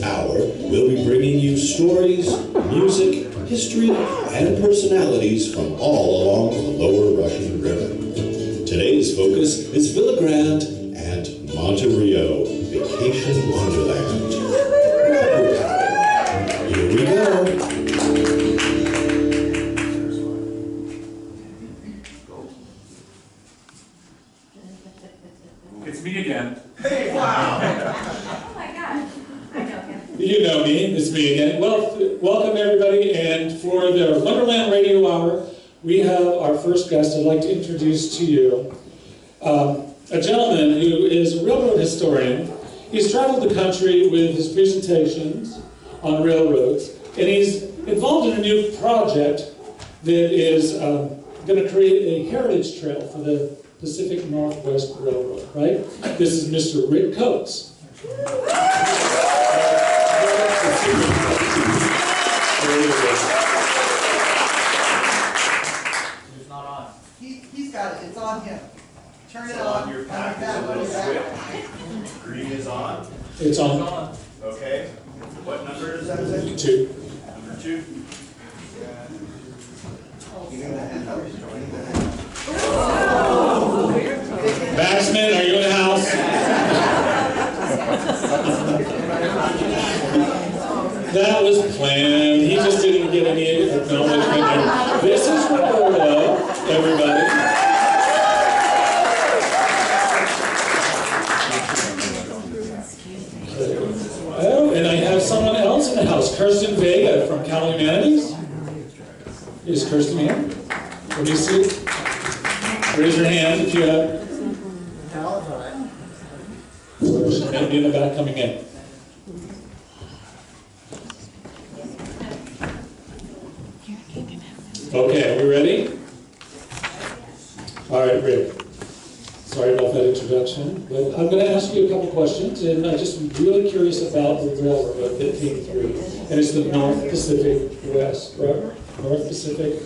hour, we'll be bringing you stories, music, history, and personalities from all along the lower Russian River. Today's focus is Villa Grande and Monte Rio, Vacation Wonderland. Here we go. It's me again. Hey, wow! Oh my gosh, I know him. You know me, it's me again. Well, welcome everybody, and for the Wonderland Radio Hour, we have our first guest. I'd like to introduce to you a gentleman who is a railroad historian. He's traveled the country with his presentations on railroads, and he's involved in a new project that is going to create a heritage trail for the Pacific Northwest Railroad, right? This is Mr. Rick Coates. It's not on. He's got it. It's on him. Turn it on your pack is a little switch. Green is on. It's on. Okay. What number is that? 2. Number 2. Baxman, are you in the house? That was planned. He just didn't get any acknowledgement. This is Roberto, everybody. Oh, and I have someone else in the house, Kirsten Vega from Cal Humanities. Is Kirsten here? Let me see. Raise your hand if you have. She may be in the back coming in. Okay, are we ready? All right, Rick. Sorry about that introduction, but I'm going to ask you a couple questions, and I'm just really curious about the railroad that came through. And it's the North Pacific West, right? North Pacific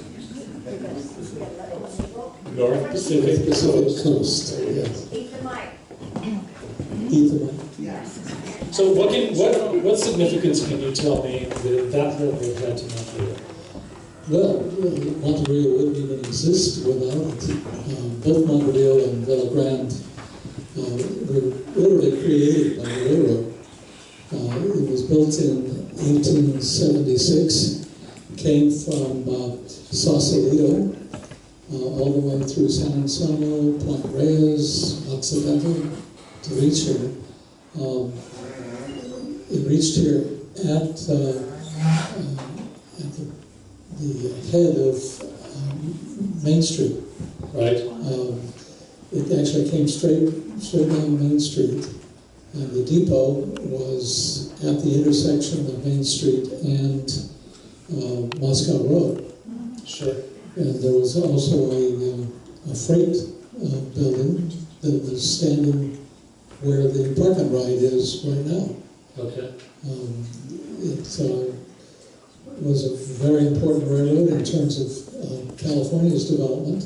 Pacific Coast. Yes. Eat the mic. Eat the mic. So what significance can you tell me that railroad had to Monte Rio? Well, Monte Rio wouldn't even exist without it. Both Monte Rio and Villa Grande were literally created by the railroad. It was built in 1876, came from Sausalito, all the way through San Anselmo, Point Reyes, Occidental, to reach here. It reached here at the head of Main Street. Right. It actually came straight down Main Street, and the depot was at the intersection of Main Street and Moscow Road. Sure. And there was also a freight building that was standing where the park and ride is right now. Okay. It was a very important railroad in terms of California's development.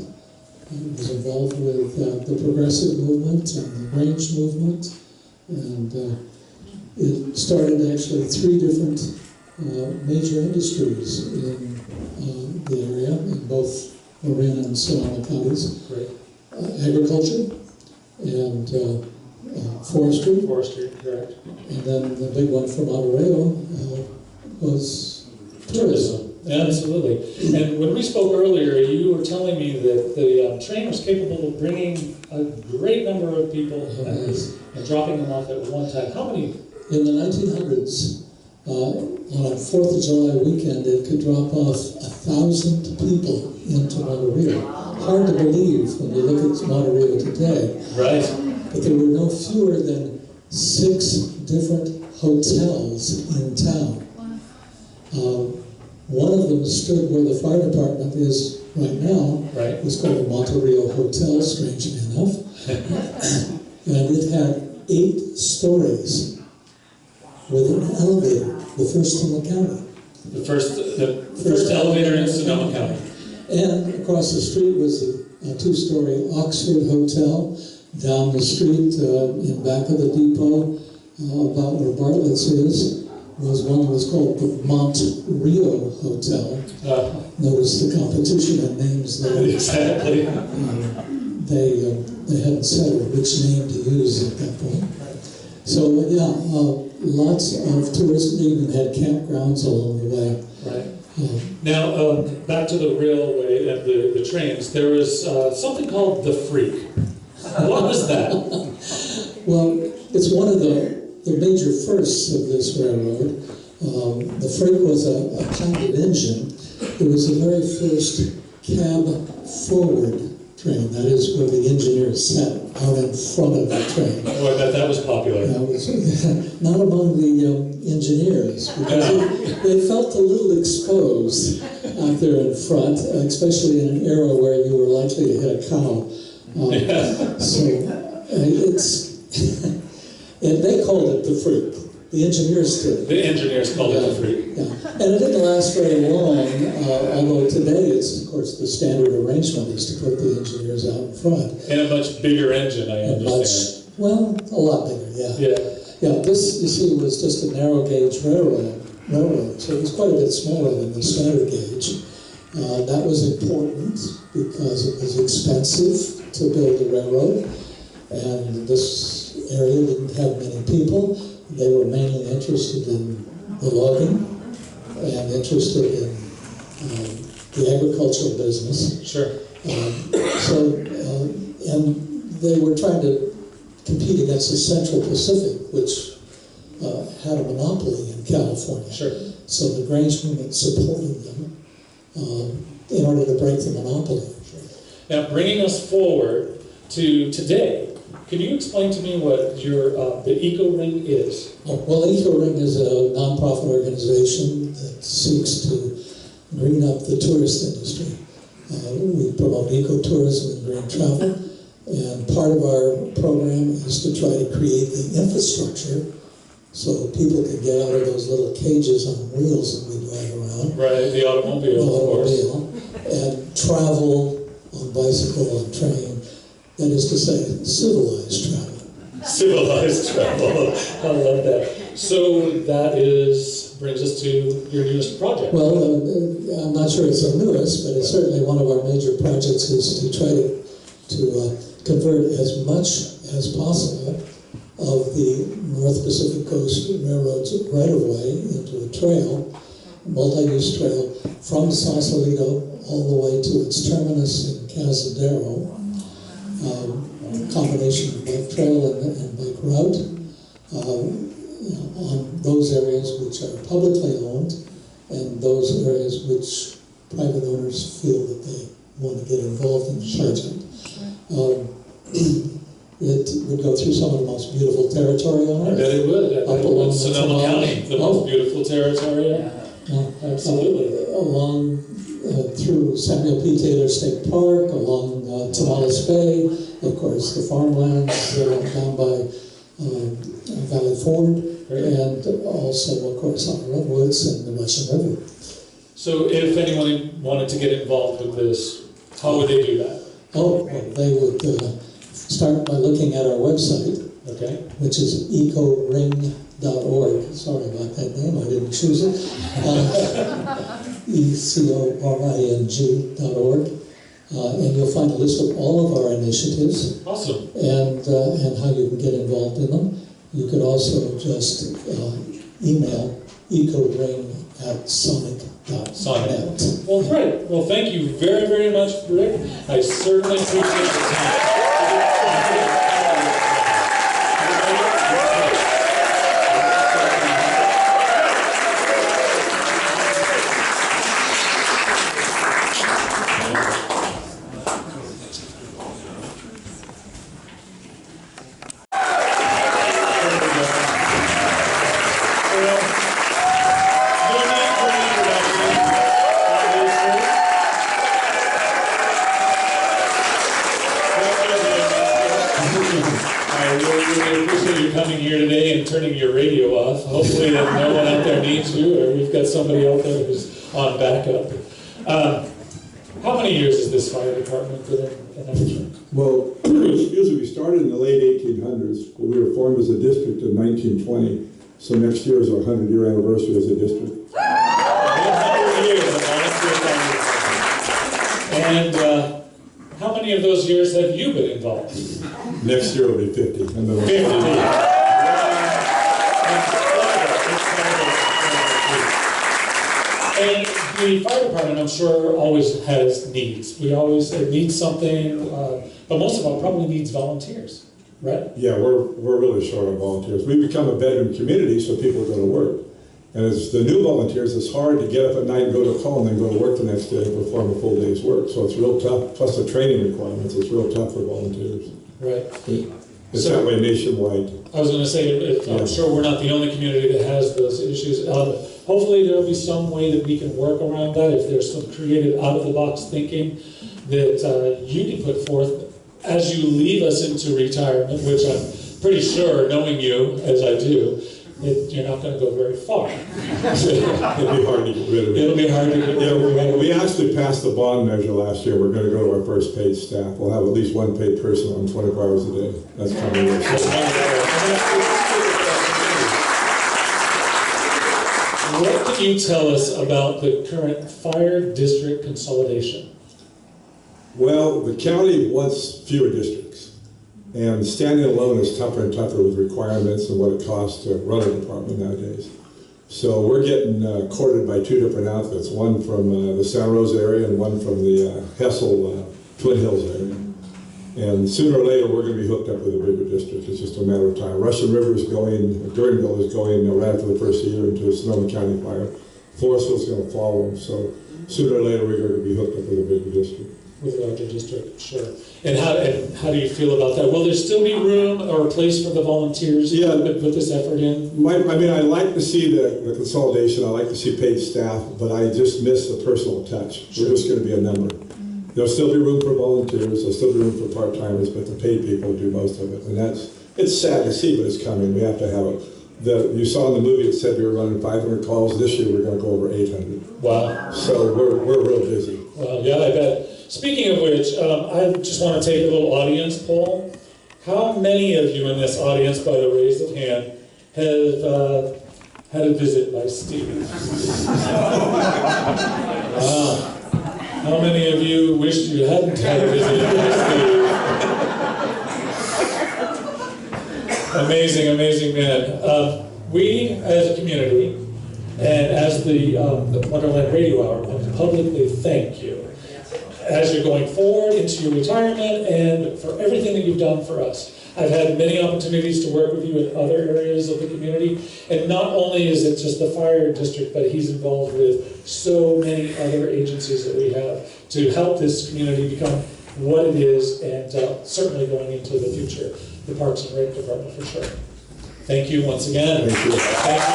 It was involved with the progressive movement and the range movement, and it started actually 3 different major industries in the area, in both Marin and Sonoma counties. Great. Agriculture and forestry. Forestry, correct. And then the big one for Monte Rio was tourism. Absolutely. And when we spoke earlier, you were telling me that the train was capable of bringing a great number of people and dropping them off at one time. How many? In the 1900s, on a 4th of July weekend, it could drop off 1,000 people into Monte Rio. Hard to believe when you look at Monte Rio today. Right. But there were no fewer than 6 different hotels in town. One of them stood where the fire department is right now. Right. It was called the Monte Rio Hotel, strangely enough. And it had 8 stories with an elevator, the first in the county. The first elevator in Sonoma County. And across the street was a 2-story Oxford Hotel. Down the street, in back of the depot, about where Bartlett's is, was one that was called the Monte Rio Hotel. Notice the competition in names there. Exactly. They hadn't settled which name to use at that point. So yeah, lots of tourists. They even had campgrounds along the way. Right. Now, back to the railway and the trains. There was something called the Freak. What was that? Well, it's one of the major firsts of this railroad. The Freak was a kind of engine. It was the very first cab forward train. That is where the engineer sat out in front of the train. Oh, I bet that was popular. That was not among the engineers, because they felt a little exposed out there in front, especially in an era where you were likely to hit a cow. So they called it the Freak. The engineers did. The engineers called it the Freak. Yeah. And it didn't last very long, although today it's, of course, the standard arrangement is to put the engineers out in front. And a much bigger engine, I understand. A lot bigger, yeah. Yeah. Yeah, this, you see, was just a narrow gauge railroad, so it was quite a bit smaller than the standard gauge. That was important because it was expensive to build a railroad, and this area didn't have many people. They were mainly interested in the logging and interested in the agricultural business. Sure. And they were trying to compete against the Central Pacific, which had a monopoly in California. Sure. So the Grange movement supported them in order to break the monopoly. Now, bringing us forward to today, can you explain to me what the Eco Ring is? Well, Eco Ring is a nonprofit organization that seeks to green up the tourist industry. We promote ecotourism and green travel, and part of our program is to try to create the infrastructure so people can get out of those little cages on wheels that we drive around. Right, the automobile, of course. And travel on bicycle and train. That is to say, civilized travel. Civilized travel. I love that. So that brings us to your newest project. Well, I'm not sure it's the newest, but it's certainly one of our major projects is to try to convert as much as possible of the North Pacific Coast Railroad's right-of-way into a trail, multi-use trail, from Sausalito all the way to its terminus in Cazadero. Combination of bike trail and bike route on those areas which are publicly owned and those areas which private owners feel that they want to get involved in the project. It would go through some of the most beautiful territory on Earth. I bet it would. Up along Sonoma County, the most beautiful territory. Absolutely. Along through Samuel P. Taylor State Park, along Tomales Bay, of course, the farmlands down by Valley Ford, and also, of course, on the redwoods and the Russian River. So if anyone wanted to get involved with this, how would they do that? Oh, well, they would start by looking at our website, Okay. which is ecoring.org. Sorry about that name, I didn't choose it. ecoring.org. And you'll find a list of all of our initiatives. Awesome. And how you can get involved in them. You could also just email ecoring@sonic.net. Well, great. Well, thank you very, very much, Rick. I certainly appreciate the time. Turning your radio off. Hopefully no one out there needs you, or we've got somebody out there who's on backup. How many years has this fire department been in action? Well, we started in the late 1800s, but we were formed as a district in 1920. So next year is our 100-year anniversary as a district. 100 years of volunteer service. And how many of those years have you been involved? Next year will be 50. 50. And the fire department, I'm sure, always has needs. It needs something, but most of all, probably needs volunteers, right? Yeah, we're really short on volunteers. We become a bedroom community, so people go to work. And as the new volunteers, it's hard to get up at night and go to call and then go to work the next day and perform a full day's work. So it's real tough, plus the training requirements, it's real tough for volunteers. Right. It's that way nationwide. I was going to say, I'm sure we're not the only community that has those issues. Hopefully there will be some way that we can work around that, if there's some creative out-of-the-box thinking that you can put forth as you leave us into retirement, which I'm pretty sure, knowing you as I do, you're not going to go very far. It'll be hard to get rid of it. It'll be hard to get rid of it. We actually passed the bond measure last year. We're going to go to our first paid staff. We'll have at least one paid person on 24 hours a day. That's coming. What can you tell us about the current fire district consolidation? Well, the county wants fewer districts. And standing alone is tougher and tougher with requirements and what it costs to run a department nowadays. So we're getting courted by two different outfits, one from the Santa Rosa area and one from the Hessel Twin Hills area. And sooner or later, we're going to be hooked up with a bigger district. It's just a matter of time. Russian River is going, Durdenville is going right after the first year into a Sonoma County fire. Forestville's going to follow them. So sooner or later, we're going to be hooked up with a bigger district. With a larger district, sure. And how do you feel about that? Will there still be room or a place for the volunteers to put this effort in? I like to see the consolidation. I like to see paid staff, but I just miss the personal touch. Sure. We're just going to be a number. There'll still be room for volunteers. There'll still be room for part-timers, but the paid people do most of it. And it's sad to see, but it's coming. We have to have it. You saw in the movie, it said we were running 500 calls. This year, we're going to go over 800. Wow. So we're real busy. Well, yeah, I bet. Speaking of which, I just want to take a little audience poll. How many of you in this audience, by the raise of hand, have had a visit by Steve? How many of you wished you hadn't had a visit by Steve? Amazing, amazing man. We, as a community, and as the Wonderland Radio Hour, want to publicly thank you as you're going forward into your retirement and for everything that you've done for us. I've had many opportunities to work with you in other areas of the community, and not only is it just the fire district, but he's involved with so many other agencies that we have to help this community become what it is, and certainly going into the future, the Parks and Rec Department for sure. Thank you once again. Thank you. Thank you.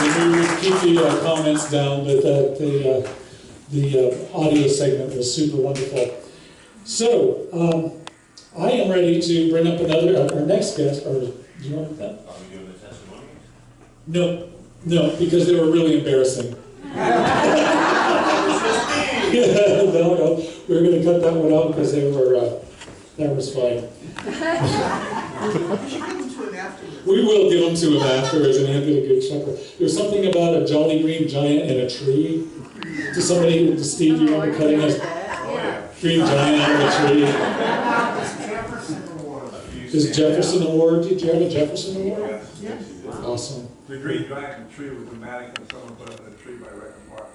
We would keep the comments down, but the audio segment was super wonderful. So, I am ready to bring up our next guest. Or do you want that? Are we doing the testimony? No, because they were really embarrassing. No, we were going to cut that one out because they were. That was fine. We will give them to him afterwards, and he'll get a good chuckle. There's something about a jolly green giant and a tree. To somebody, to Steve, you remember cutting a green giant out of a tree? Is Jefferson Award? Did you have a Jefferson Award? Yes. Awesome. The green giant tree was dramatic, and someone put up a tree by Reckon Park.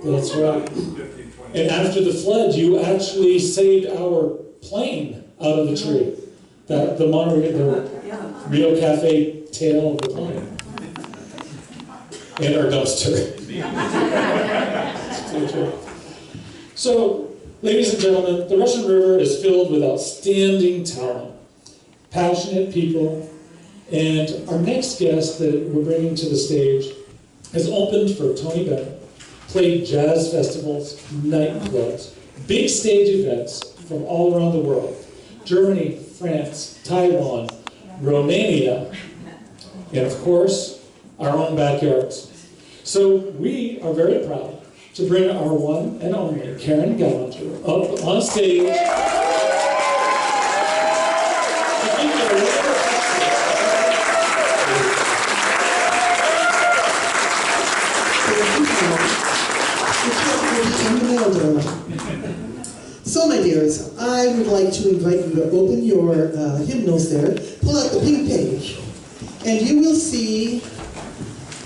That's right. 15, 20. And after the flood, you actually saved our plane out of the tree. The Monte Rio Cafe tail of the plane. And our dumpster. So, ladies and gentlemen, the Russian River is filled with outstanding talent, passionate people, and our next guest that we're bringing to the stage has opened for Tony Bennett, played jazz festivals, nightclubs, big stage events from all around the world. Germany, France, Taiwan, Romania, and of course, our own backyards. So we are very proud to bring our one and only Karen Gallinger up on stage. So, my dears, I would like to invite you to open your hymnals there, pull out the pink page, and you will see,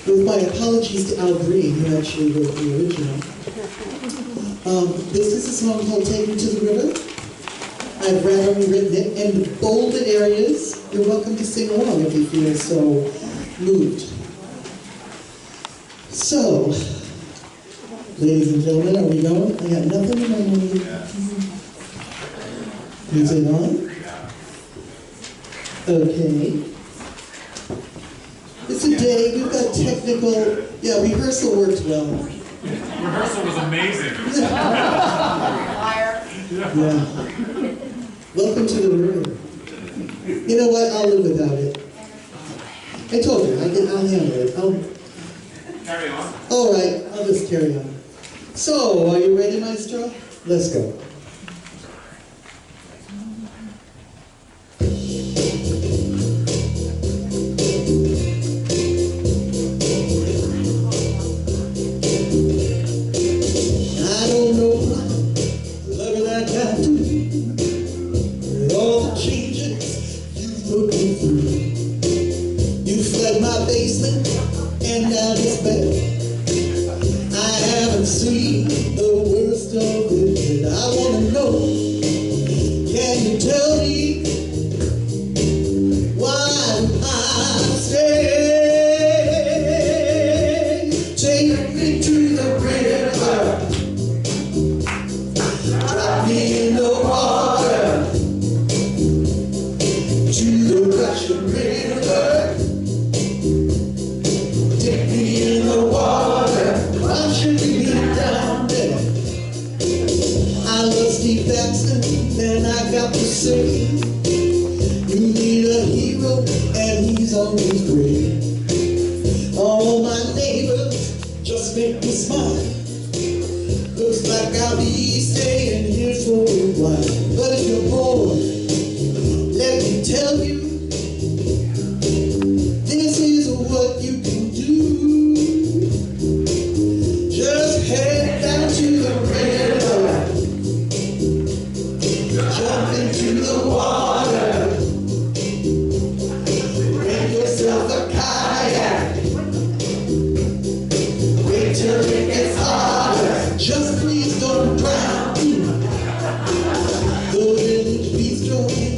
with my apologies to Al Green, who actually wrote the original, this is a song called Take Me to the River. I've randomly written it, and the bolded areas, you're welcome to sing along if you feel so moved. So, ladies and gentlemen, are we going? I got nothing in my mind. Is it on? Okay. It's a day, we've got technical, rehearsal worked well. Rehearsal was amazing. Yeah. Welcome to the room. You know what, I'll live without it. I told you, I'll handle it. Carry on. All right, I'll just carry on. So, are you ready, Maestro? Let's go.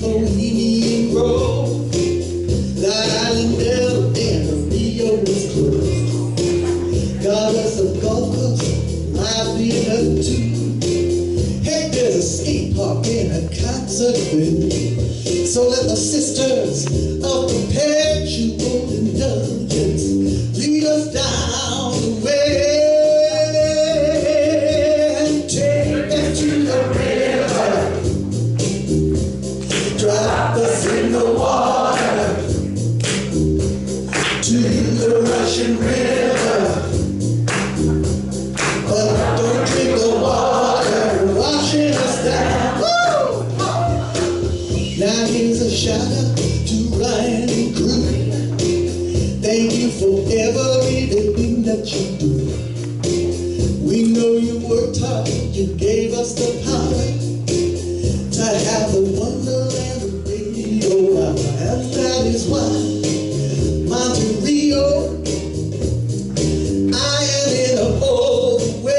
Bohemian Grove, that island there, and the Rio was closed. Got us a golf course, lively enough too. Hey, there's a skate park and a concert venue. So let the sisters of perpetual indulgence lead us down the way. Take us to the river, drop us in the water, to the Russian River. But don't drink the water, washing us down. Woo! Now here's a shout out to Ryan and crew. Thank you for everything that you do. We know you worked hard, you gave us the power to have the Wonderland radio hour, and that is why Monte Rio, I am in a bold way.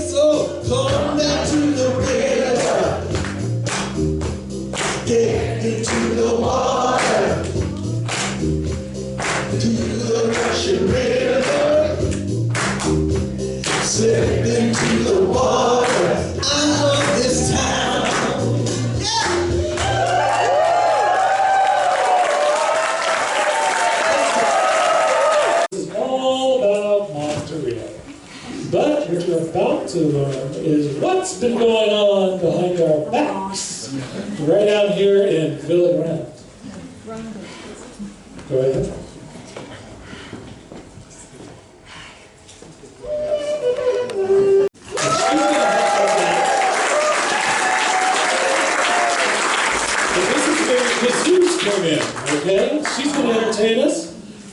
So come down to the river, get into the water, to the Russian River, slip into the water. I love this town. This is all about Monte Rio. But what you're about to learn is what's been going on behind our backs right out here in Villa Grande. Go ahead.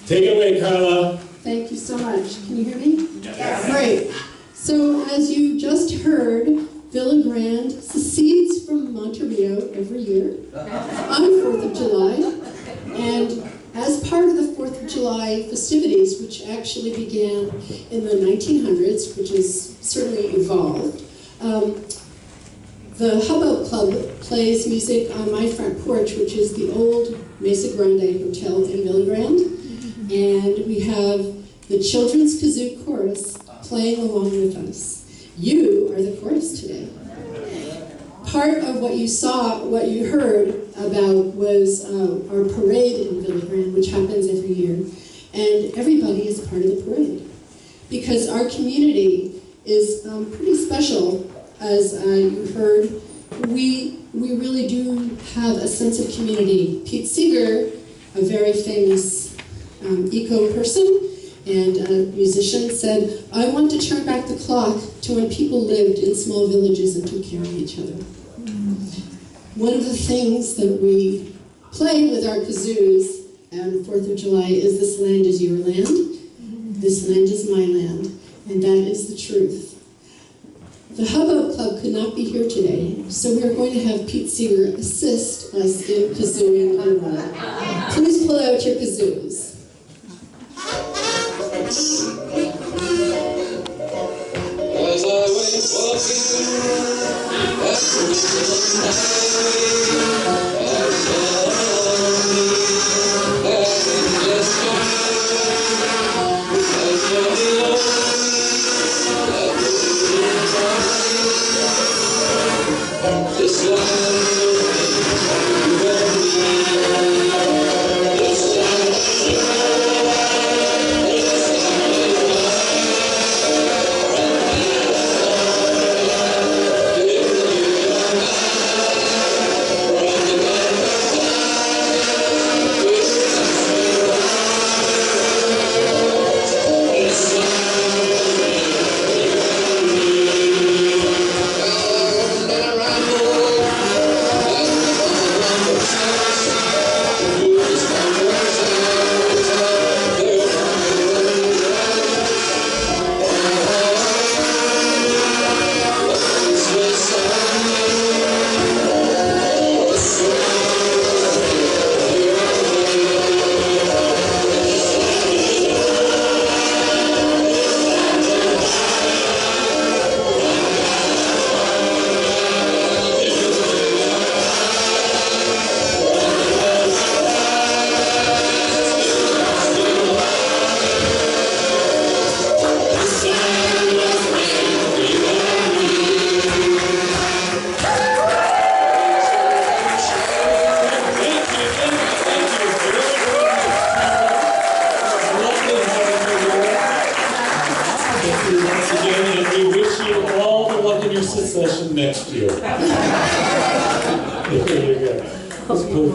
Take it away, Carla. Thank you so much. Can you hear me? Yes. Great. So as you just heard, Villa Grande secedes from Monte Rio every year on 4th of July. And as part of the 4th of July festivities, which actually began in the 1900s, which has certainly evolved, the Hubbub Club plays music on my front porch, which is the old Mesa Grande Hotel in Villa Grande. And we have the Children's Kazoo Chorus playing along with us. You are the chorus today. Part of what you saw, what you heard about was our parade in Villa Grande, which happens every year. And everybody is part of the parade. Because our community is pretty special, as you heard. We really do have a sense of community. Pete Seeger, a very famous eco person and a musician, said, "I want to turn back the clock to when people lived in small villages and took care of each other." One of the things that we play with our kazoos on 4th of July is "This land is your land, this land is my land," and that is the truth. The Hubbub Club could not be here today, so we are going to have Pete Seeger assist us in kazooing on that. Please pull out your kazoos. As I went walking up the highway, I saw me having just gone. I saw the Lord. This land you and me, this land is next year. There you go. That's cool.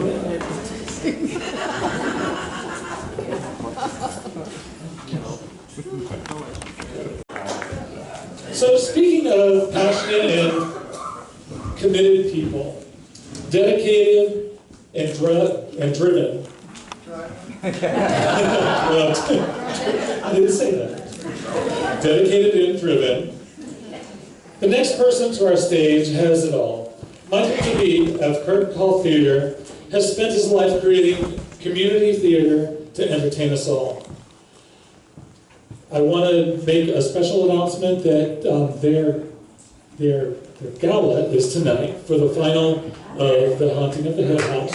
So speaking of passionate and committed people, dedicated and driven. Well, I didn't say that. Dedicated and driven. The next person to our stage has it all. Michael Tabib of Curtain Call Theater has spent his life creating community theater to entertain us all. I want to make a special announcement that their gala is tonight for the final of The Haunting of the Hill House.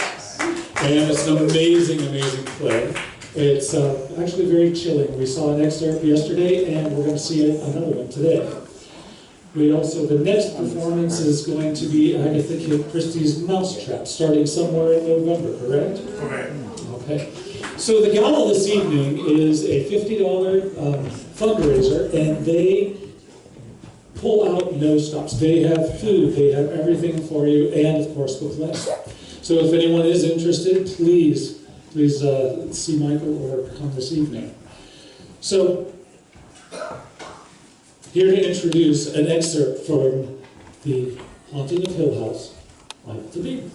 And it's an amazing, amazing play. It's actually very chilling. We saw an excerpt yesterday, and we're going to see another one today. The next performance is going to be Agatha Christie's Mousetrap, starting somewhere in November, correct? Correct. Okay. So the gala this evening is a $50 fundraiser, and they pull out no stops. They have food, they have everything for you, and of course the play. So if anyone is interested, please see Michael or come this evening. So, here to introduce an excerpt from The Haunting of Hill House, Michael Tabib.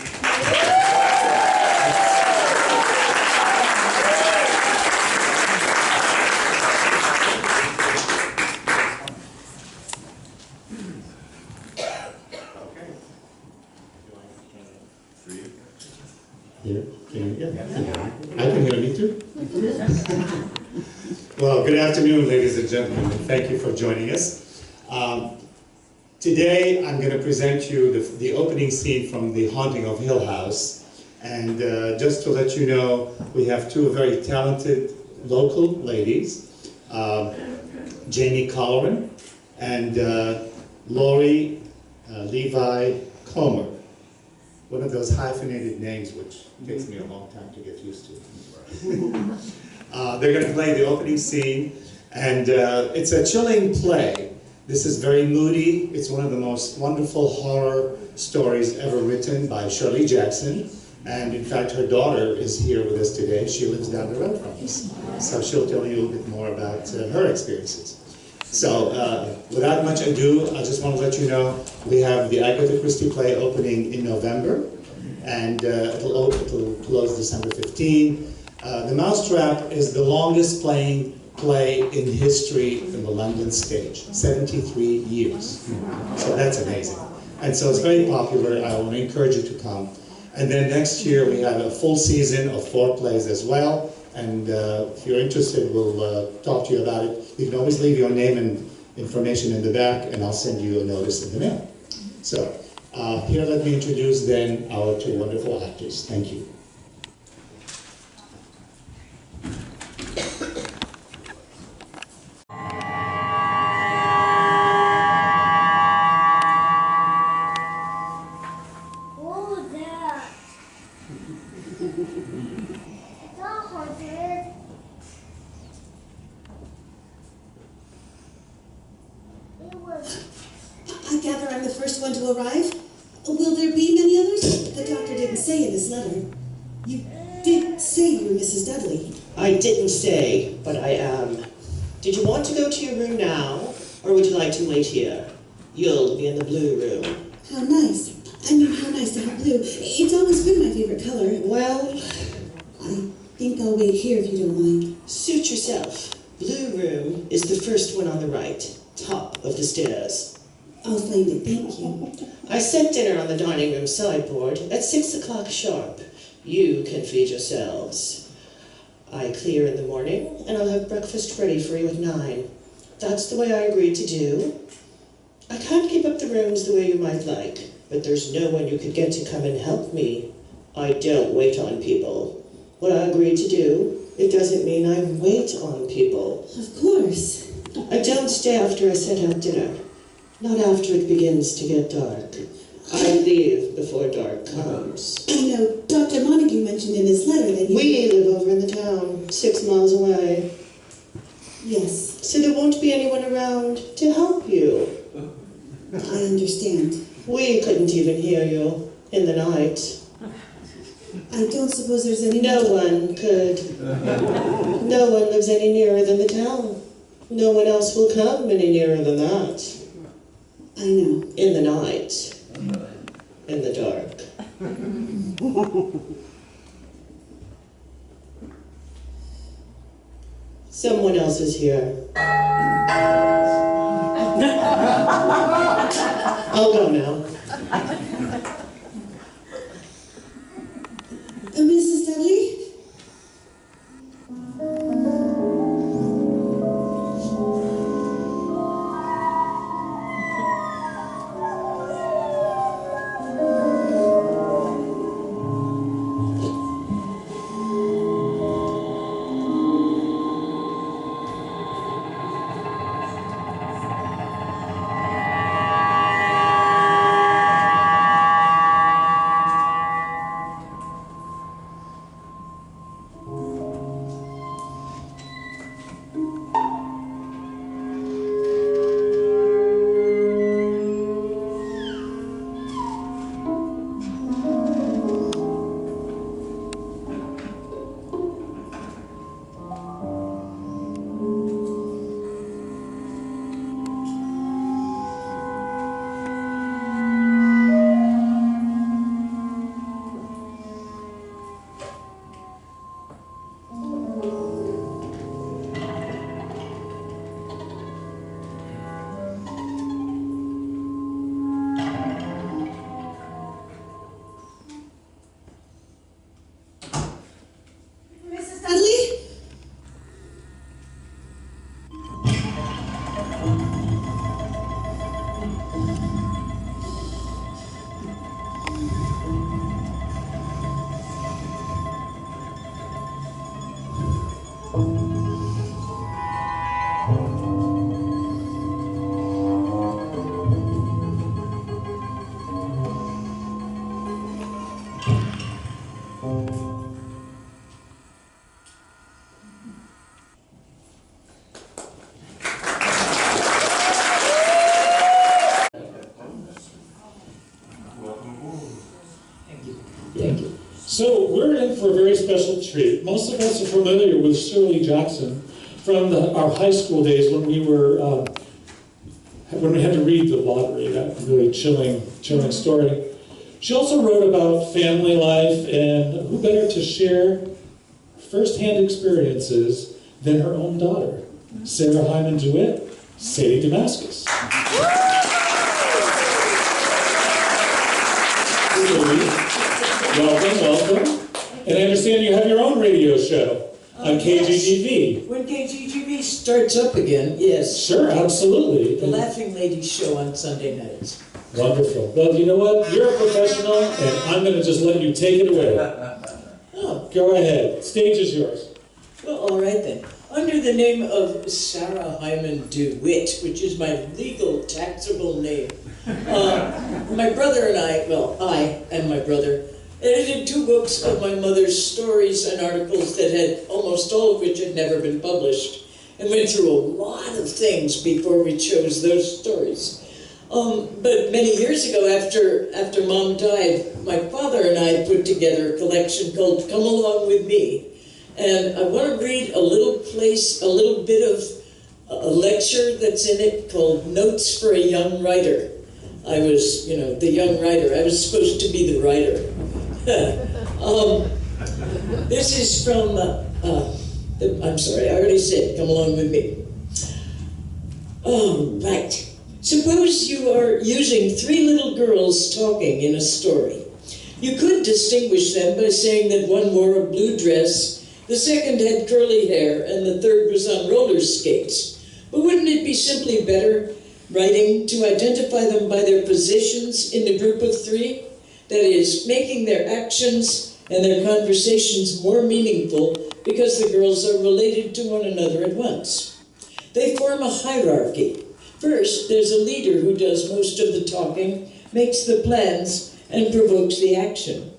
Well, good afternoon, ladies and gentlemen, and thank you for joining us. Today, I'm going to present you the opening scene from The Haunting of Hill House. And just to let you know, we have two very talented local ladies, Jamie Colleran and Lori Levi Comer. One of those hyphenated names which takes me a long time to get used to. They're going to play the opening scene, and it's a chilling play. This is very moody. It's one of the most wonderful horror stories ever written by Shirley Jackson. And in fact, her daughter is here with us today. She lives down the road from us. So she'll tell you a bit more about her experiences. So without much ado, I just want to let you know we have the Agatha Christie play opening in November, and it'll close December 15. The Mousetrap is the longest playing play in history in the London stage, 73 years. So that's amazing. And so it's very popular. I will encourage you to come. And then next year we have a full season of 4 plays as well. And if you're interested, we'll talk to you about it. You can always leave your name and information in the back, and I'll send you a notice in the mail. So here, let me introduce then our two wonderful actors. Thank you. I gather I'm the first one to arrive. Will there be many others? The doctor didn't say in his letter. You did say you were Mrs. Dudley. I didn't say, but I am. Did you want to go to your room now, or would you like to wait here? You'll be in the blue room. How nice. I mean, how nice to have blue. It's always been my favorite color. Well, I think I'll wait here if you don't mind. Suit yourself. Blue room is the first one on the right, top of the stairs. I'll find it, thank you. I set dinner on the dining room sideboard at 6 o'clock sharp. You can feed yourselves. I clear in the morning, and I'll have breakfast ready for you at 9. That's the way I agreed to do. I can't keep up the rooms the way you might like, but there's no one you could get to come and help me. I don't wait on people. What I agreed to do, it doesn't mean I wait on people. Of course. I don't stay after I set out dinner. Not after it begins to get dark. I leave before dark comes. I know Dr. Montague mentioned in his letter that We live over in the town, 6 miles away. Yes. So there won't be anyone around to help you. I understand. We couldn't even hear you in the night. I don't suppose there's any... No one could. No one lives any nearer than the town. No one else will come any nearer than that. I know. In the night. In the dark. Someone else is here. I'll go now. Mrs. Dudley? most of us are familiar with Shirley Jackson from our high school days when we were when we had to read The Lottery, that really chilling story. She also wrote about family life, and who better to share first-hand experiences than her own daughter, Sarah Hyman DeWitt, Sadie Damascus. Welcome. And I understand you have your own radio show on KGGV. Yes. When KGGV starts up again, yes. Sure, absolutely. The Laughing Ladies show on Sunday nights. Wonderful. Well, you know what? You're a professional, and I'm going to just let you take it away. Oh. Go ahead. Stage is yours. Well, all right then. Under the name of Sarah Hyman DeWitt, which is my legal taxable name, my brother and I and my brother, edited 2 books of my mother's stories and articles that had, almost all of which had never been published, and went through a lot of things before we chose those stories. But many years ago, after Mom died, my father and I put together a collection called Come Along With Me. And I want to read a little bit of a lecture that's in it called Notes for a Young Writer. I was, the young writer. I was supposed to be the writer. This is from, I'm sorry, I already said, Come Along With Me. Oh, right. Suppose you are using 3 little girls talking in a story. You could distinguish them by saying that one wore a blue dress, the second had curly hair, and the third was on roller skates. But wouldn't it be simply better writing to identify them by their positions in the group of 3? That is, making their actions and their conversations more meaningful because the girls are related to one another at once. They form a hierarchy. First, there's a leader who does most of the talking, makes the plans, and provokes the action.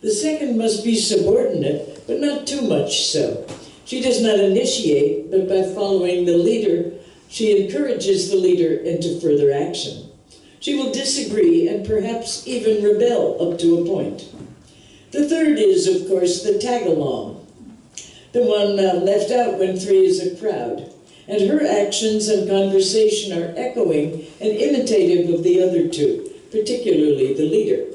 The second must be subordinate, but not too much so. She does not initiate, but by following the leader, she encourages the leader into further action. She will disagree and perhaps even rebel up to a point. The third is, of course, the tag-along, the one left out when 3 is a crowd, and her actions and conversation are echoing and imitative of the other 2, particularly the leader.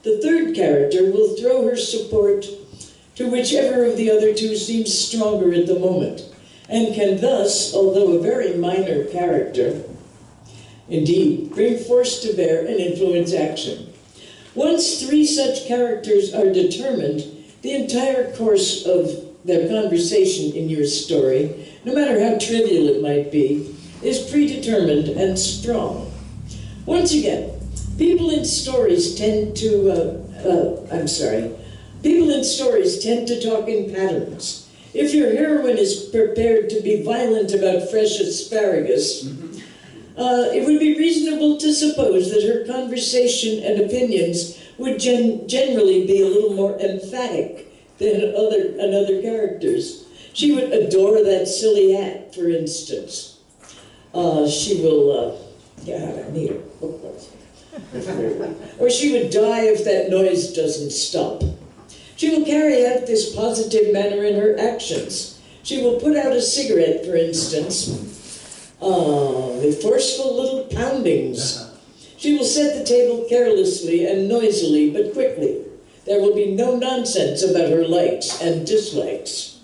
The third character will throw her support to whichever of the other 2 seems stronger at the moment, and can thus, although a very minor character, indeed, bring force to bear and influence action. Once 3 such characters are determined, the entire course of their conversation in your story, no matter how trivial it might be, is predetermined and strong. Once again, people in stories tend to talk in patterns. If your heroine is prepared to be violent about fresh asparagus, it would be reasonable to suppose that her conversation and opinions would generally be a little more emphatic than other characters. She would adore that silly hat, for instance. She will, I need her. Or she would die if that noise doesn't stop. She will carry out this positive manner in her actions. She will put out a cigarette, for instance, with forceful little poundings. She will set the table carelessly and noisily, but quickly. There will be no nonsense about her likes and dislikes.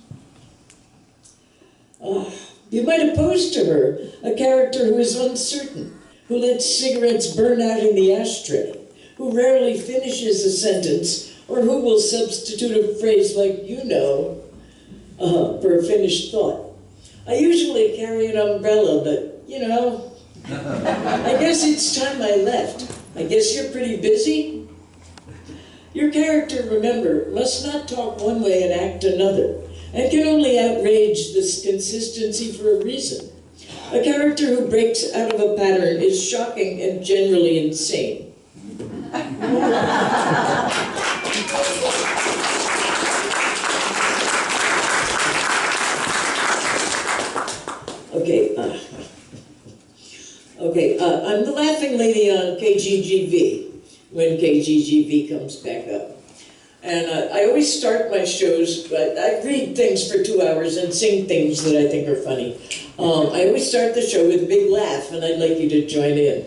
You might oppose to her a character who is uncertain, who lets cigarettes burn out in the ashtray, who rarely finishes a sentence, or who will substitute a phrase like, for a finished thought. I usually carry an umbrella, but, I guess it's time I left. I guess you're pretty busy? Your character, remember, must not talk one way and act another, and can only outrage this consistency for a reason. A character who breaks out of a pattern is shocking and generally insane. I'm the laughing lady on KGGV, when KGGV comes back up. And I always start my shows, I read things for 2 hours and sing things that I think are funny. I always start the show with a big laugh, and I'd like you to join in.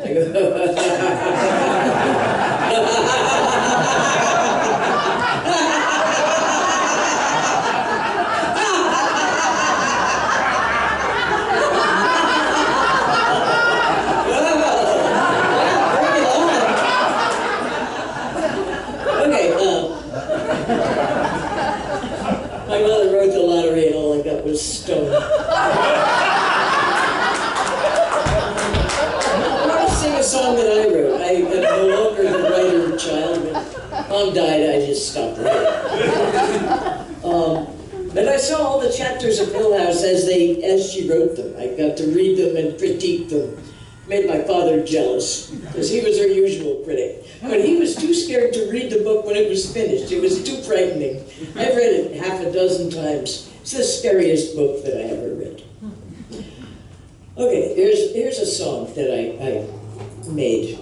I go, my mother wrote the lottery and all I got was stone. I want to sing a song that I wrote. I am no longer the writer child. When Mom died, I just stopped writing. But I saw all the chapters of Hill House as she wrote them. I got to read them and critique them. Made my father jealous, because he was her usual critic. But he was too scared to read the book when it was finished. It was too frightening. I've read it half a dozen times. It's the scariest book that I ever read. Okay, here's a song that I made.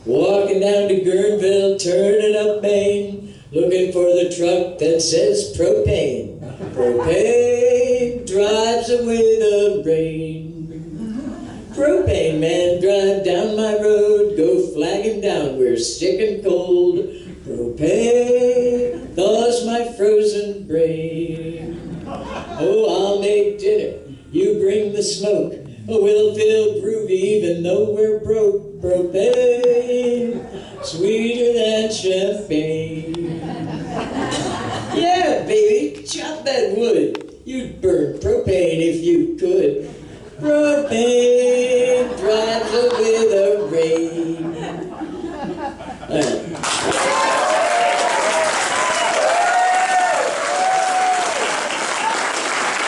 Walking down to Guerneville, turning up Main, looking for the truck that says propane. Propane drives away the rain. Propane man, drive down my road, go flagging down, we're sick and cold. Propane thaws my frozen brain. Oh, I'll make dinner, you bring the smoke. Oh, we'll feel groovy even though we're broke. Propane, sweeter than champagne. Yeah, baby, chop that wood. You'd burn propane if you could. Propane drives away the rain.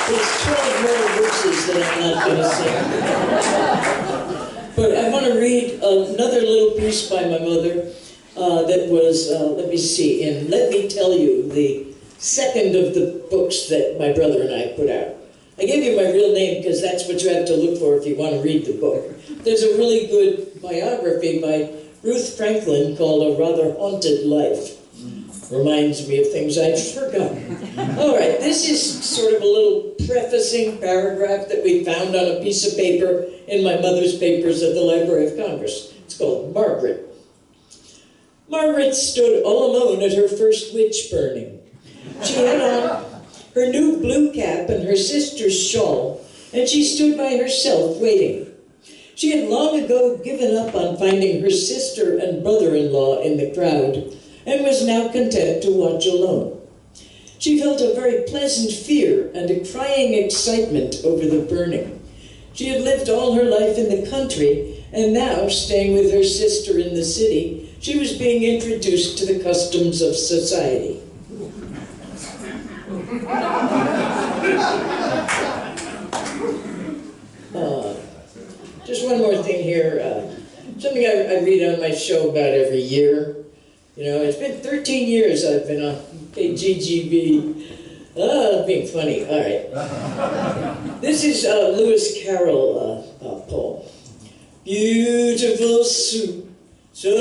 There's 12 more verses that I'm not going to sing. But I want to read another little piece by my mother that was, let me see, in Let Me Tell You, the second of the books that my brother and I put out. I gave you my real name because that's what you have to look for if you want to read the book. There's a really good biography by Ruth Franklin called A Rather Haunted Life. Reminds me of things I've forgotten. All right, this is sort of a little prefacing paragraph that we found on a piece of paper in my mother's papers at the Library of Congress. It's called Margaret. Margaret stood all alone at her first witch burning. She had on her new blue cap and her sister's shawl, and she stood by herself waiting. She had long ago given up on finding her sister and brother-in-law in the crowd, and was now content to watch alone. She felt a very pleasant fear and a crying excitement over the burning. She had lived all her life in the country, and now, staying with her sister in the city, she was being introduced to the customs of society. Just one more thing here. Something I read on my show about every year. You know, it's been 13 years I've been on KGGB. Being funny. All right. This is Lewis Carroll poem. Beautiful soup, so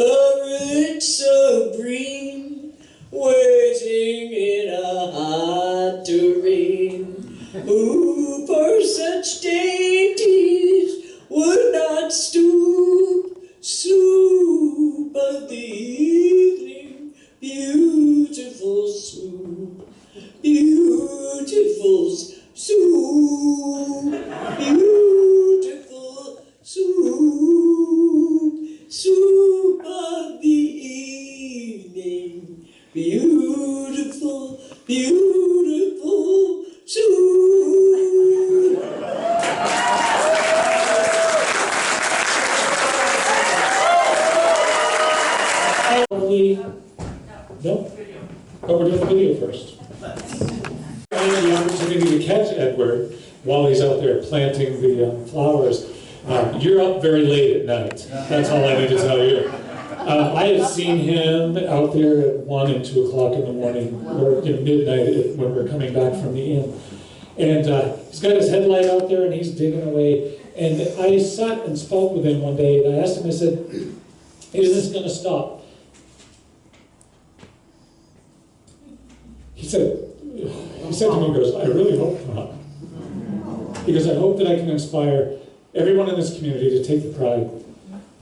rich, so green, waiting in a hot tureen. Who for such dainties would not stoop, soup of the evening, beautiful soup, beautiful soup, beautiful soup, soup of the evening, beautiful, beautiful soup. No? Oh, we're doing the video first. I had the opportunity to catch Edward while he's out there planting the flowers. You're up very late at night. That's all I need to tell you. I have seen him out there at 1 and 2 o'clock in the morning, or midnight when we're coming back from the inn. And he's got his headlight out there and he's digging away. And I sat and spoke with him one day and I asked him, I said, is this going to stop? said to me, he goes, I really hope not. Because I hope that I can inspire everyone in this community to take the pride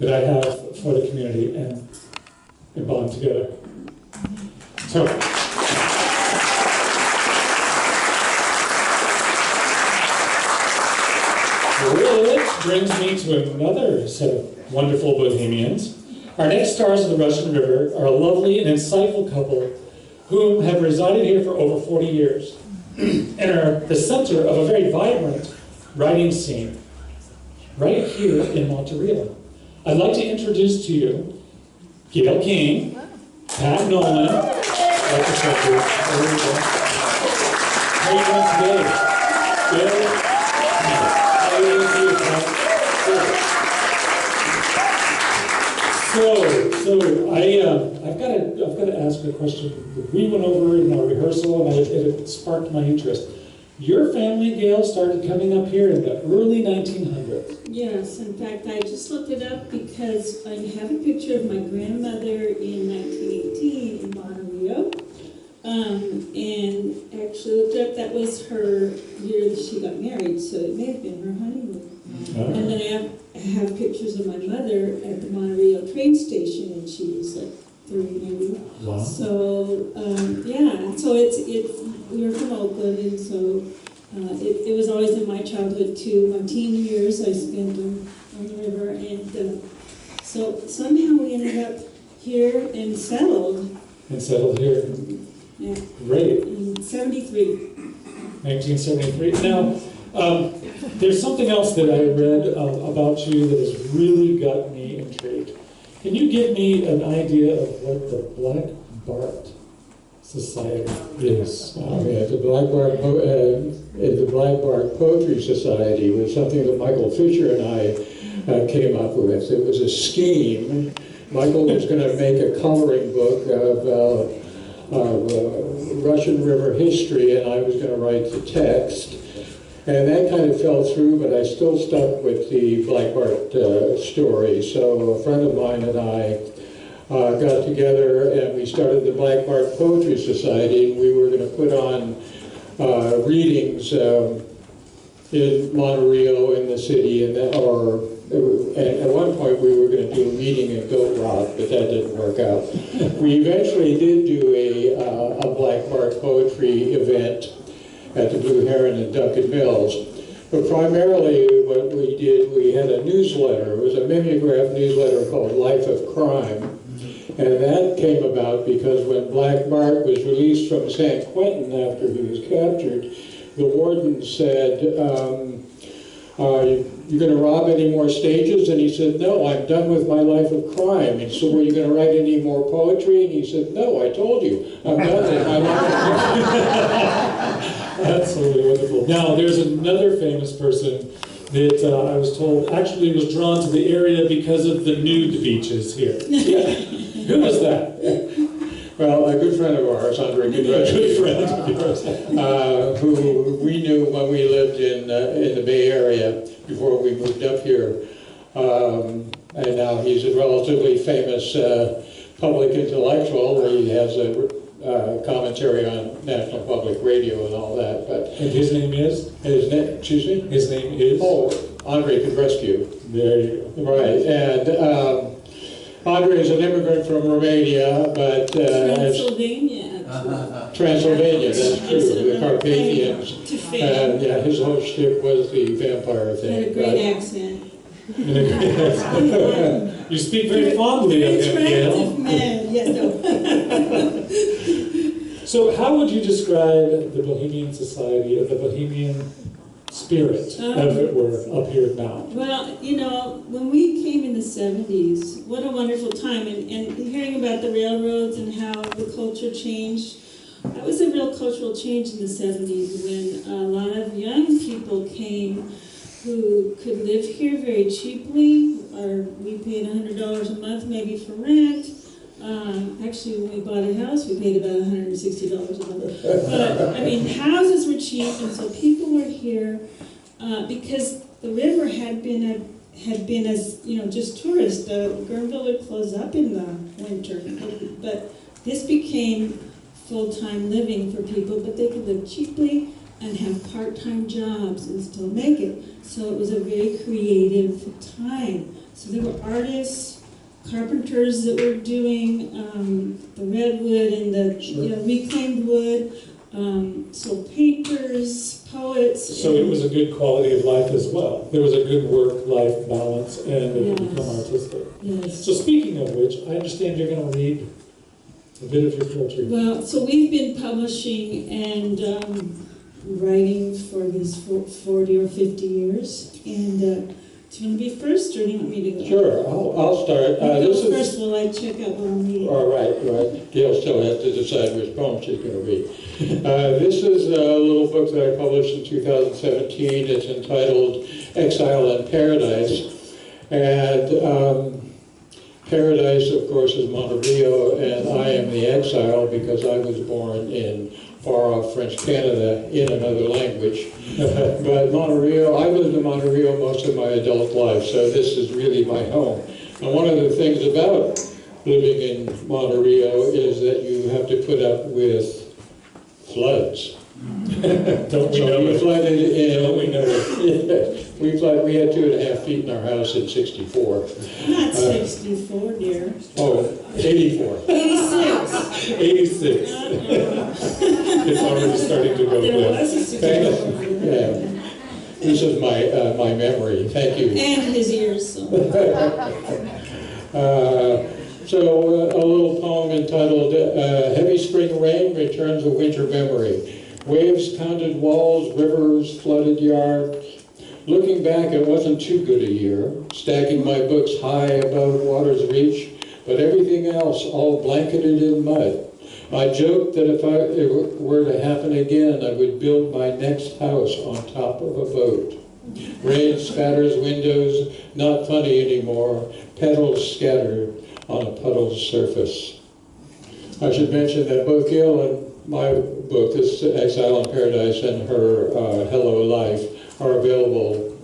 that I have for the community and bond together. So, which brings me to another set of wonderful Bohemians. Our next stars of the Russian River are a lovely and insightful couple who have resided here for over 40 years and are the center of a very vibrant writing scene right here in Monte Rio. I'd like to introduce to you Gail King, Pat Nolan. How are you doing today? Gail? How are you doing today, Pat? I've got to ask a question. We went over in our rehearsal, and it sparked my interest. Your family, Gail, started coming up here in the early 1900s. Yes, in fact, I just looked it up because I have a picture of my grandmother in 1918 in Monte Rio. And actually looked up, that was her year that she got married, so it may have been her honeymoon. Oh. And then I have pictures of my mother at the Monte Rio train station, and she was like 30 maybe. Wow. So, yeah, so we were from Oakland, and so it was always in my childhood too. My teen years I spent on the river, and so somehow we ended up here and settled. And settled here. Yeah. Great. In 73. 1973. Now, there's something else that I read about you that has really got me intrigued. Can you give me an idea of what the Black Bart Society is? The Black Bart Poetry Society was something that Michael Fisher and I came up with. It was a scheme. Michael was going to make a coloring book of Russian River history, and I was going to write the text. And that kind of fell through, but I still stuck with the Black Bart story. So a friend of mine and I got together and we started the Black Bart Poetry Society, and we were going to put on readings in Monte Rio in the city, and at one point we were going to do a meeting in Goat Rock, but that didn't work out. We eventually did do a Black Bart poetry event at the Blue Heron in Duncan Mills. But primarily what we did, we had a newsletter. It was a mimeograph newsletter called Life of Crime. And that came about because when Black Bart was released from San Quentin after he was captured, the warden said, you going to rob any more stages? And he said, no, I'm done with my life of crime. And so, were you going to write any more poetry? And he said, no, I told you, I'm done with my life of crime. Absolutely wonderful. Now, there's another famous person that I was told actually was drawn to the area because of the nude beaches here. Who was that? Well, a good friend of ours, Andre Codrescu, who we knew when we lived in the Bay Area before we moved up here. And now he's a relatively famous public intellectual. He has a commentary on National Public Radio and all that. But and his name is? Excuse me? His name is? Oh, Andre Codrescu. There you go. Right, and Andre is an immigrant from Romania, but Transylvania. Transylvania, that's true. The Carpathians. And yeah, his whole shtick was the vampire thing. Had a great accent. You speak very fondly of him, Gail. Man, yes, no. So, how would you describe the Bohemian Society, or the Bohemian spirit, as it were, up here now? Well, you know, when we came in the 70s, what a wonderful time. And hearing about the railroads and how the culture changed, that was a real cultural change in the 70s when a lot of young people came who could live here very cheaply, or we paid $100 a month maybe for rent. Actually, when we bought a house, we paid about $160 a month. But, I mean, houses were cheap, and so people were here because the river had been as, you know, just tourists. Guerneville would close up in the winter, but this became full-time living for people, but they could live cheaply and have part-time jobs and still make it. So it was a very creative time. So there were artists, carpenters that were doing the redwood and the reclaimed wood, so painters, poets. So it was a good quality of life as well. There was a good work-life balance, and it could become artistic. Yes. So speaking of which, I understand you're going to read a bit of your poetry. Well, so we've been publishing and writing for these 40 or 50 years, and do you want to be first, or do you want me to go? Sure, I'll start. This first, while I check out what I'm reading. All right. Gail still has to decide which poem she's going to read. This is a little book that I published in 2017. It's entitled Exile in Paradise. And Paradise, of course, is Monte Rio, and I am the exile because I was born in far-off French Canada in another language. But Monte Rio, I lived in Monte Rio most of my adult life, so this is really my home. And one of the things about living in Monte Rio is that you have to put up with floods. Don't we know we it? flooded in, Don't we know it? we had 2.5 feet in our house in '64. Not 64, dear. Oh, 84. 86. 86. It's already starting to go There down. was a 64. Yeah. This is my memory. Thank you. And his ears. So. So a little poem entitled Heavy Spring Rain Returns a Winter Memory. Waves pounded walls, rivers, flooded yards. Looking back, it wasn't too good a year, stacking my books high above water's reach, but everything else all blanketed in mud. I joked that if it were to happen again, I would build my next house on top of a boat. Rain spatters windows, not funny anymore, petals scattered on a puddle's surface. I should mention that both Gail and my book, this Exile in Paradise, and her Hello Life, are available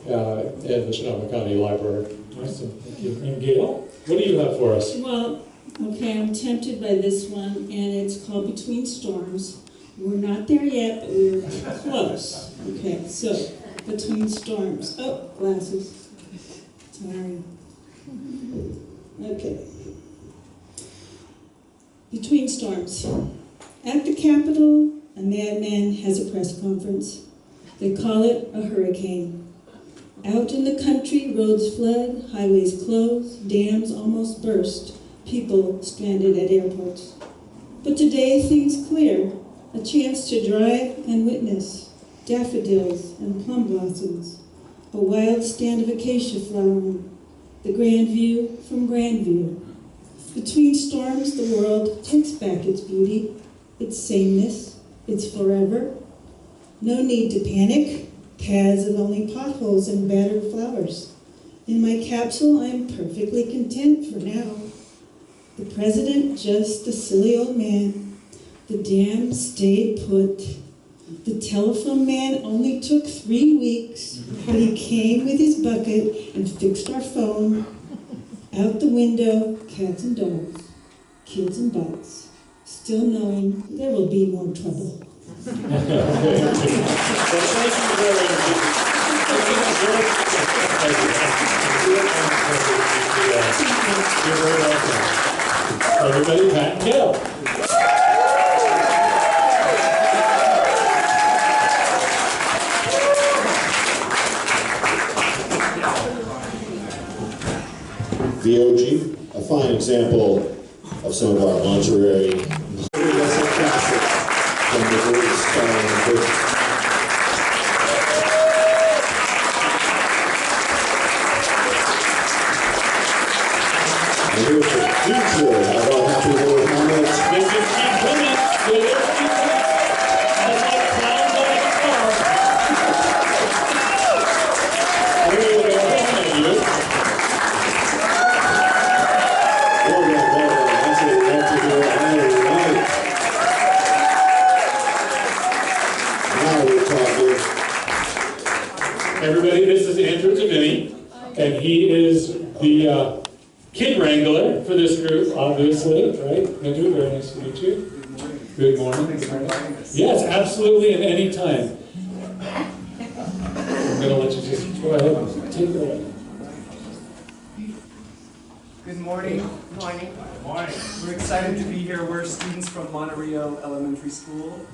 in the Sonoma County Library. Awesome, thank you. And Gail, what do you have for us? Well, okay, I'm tempted by this one, and it's called Between Storms. We're not there yet, but we're close. Okay, so, Between Storms. Oh, glasses. Sorry. Okay. Between Storms. At the Capitol, a madman has a press conference. They call it a hurricane. Out in the country, roads flood, highways close, dams almost burst, people stranded at airports. But today things clear, a chance to drive and witness daffodils and plum blossoms, a wild stand of acacia flowering, the grand view from Grandview. Between storms, the world takes back its beauty, its sameness, its forever. No need to panic, paths of only potholes and battered flowers. In my capsule, I'm perfectly content for now. The president, just a silly old man. The dam stayed put. The telephone man only took 3 weeks, but he came with his bucket and fixed our phone. Out the window, cats and dogs, kids and bikes, still knowing there will be more trouble. Well, thank you very much. You're very welcome. Everybody, Pat and Gail. VOG, a fine example of some of our Monterey classics from the great starring book. And here's the future of our happy little hamlet. They just keep coming. They just keep coming. That's like clowns on a car. Here we go. Thank you. That's what we love to do. All right. Now we're talking. Everybody, this is Andrew DeVeny, and he is the kid wrangler for this group, obviously, right? Andrew, very nice to meet you. Good morning. Good morning. Thanks for inviting us. Yes, absolutely, at any time. I'm going to let you just go ahead and take it away. Good morning. Good morning. Good morning. We're excited to be here. We're students from Monte Rio Elementary School.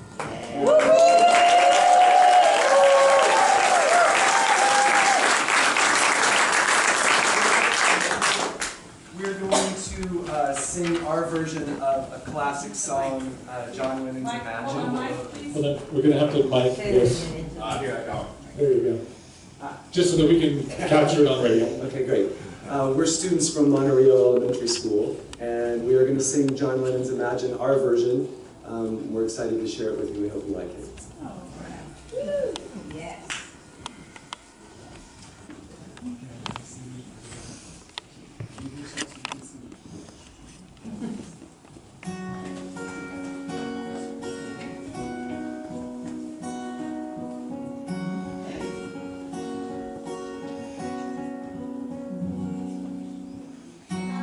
We're going to sing our version of a classic song, John Lennon's Imagine. Hold on, we're going to have to mic this. Here I go. There you go. Just so that we can capture it on radio. Okay, great. We're students from Monte Rio Elementary School, and we are going to sing John Lennon's Imagine, our version. We're excited to share it with you. We hope you like it. Yes.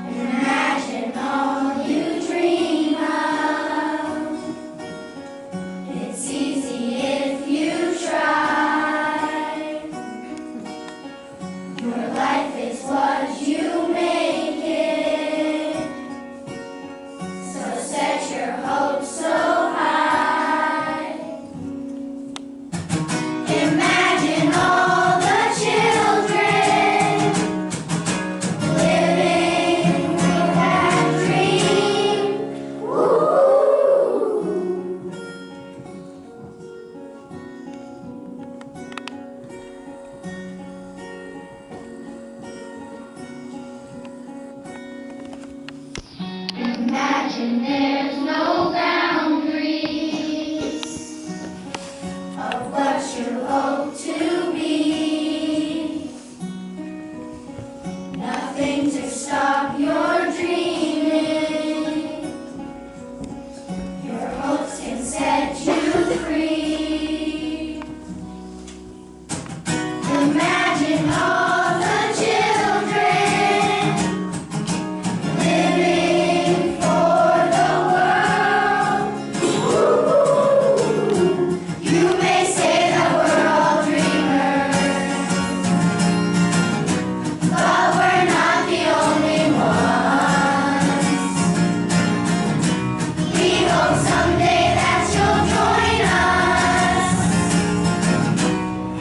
Imagine all you dream of. It's easy if you try. Your life is what you make it. So set your hopes so high. Imagine all the children living with that dream. Ooh. Imagine there's no boundaries of what you hope to be. Nothing to stop your dreaming. Your hopes can set you free. Imagine all the children living for the world. Ooh. You may say that we're all dreamers, but we're not the only ones. We hope someday that you'll join us,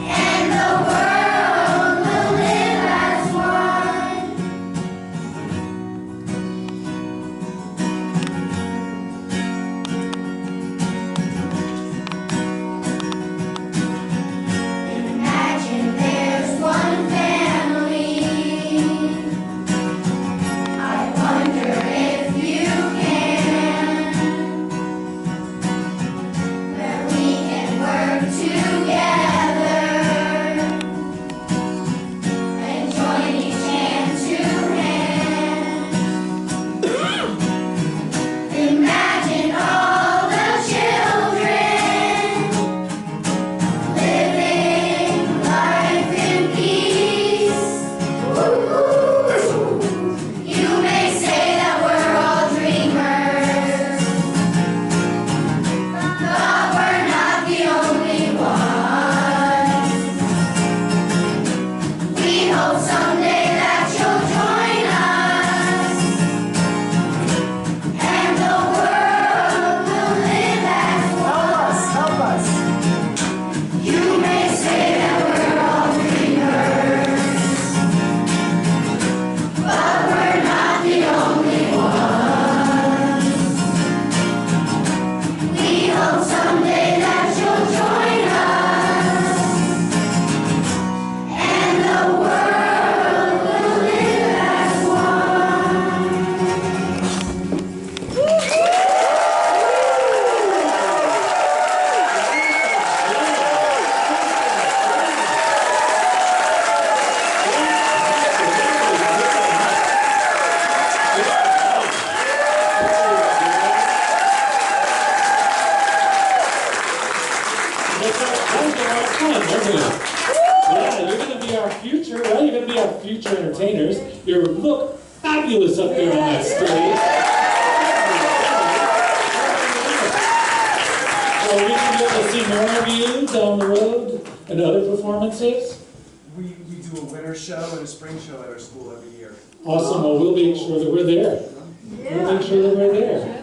and the world will live as one. Imagine there's one family. I wonder if you can, where we can work together and join each hand to hand. Imagine all the children living life in peace. Ooh. You may say that we're all dreamers, but we're not the only ones. We hope someday that you'll join us, and the world will live as one. Help us. You may say that we're all dreamers, but we're not the only ones. We hope someday that you'll join us, and the world will live as one. Yeah, you're going to be our future, well, you're going to be our future entertainers. You look fabulous up there on that stage. we going to be able to see more of you down the road and other performances? We do a winter show and a spring show at our school every year. Awesome. Well, we'll make sure that we're there. We'll make sure that we're there.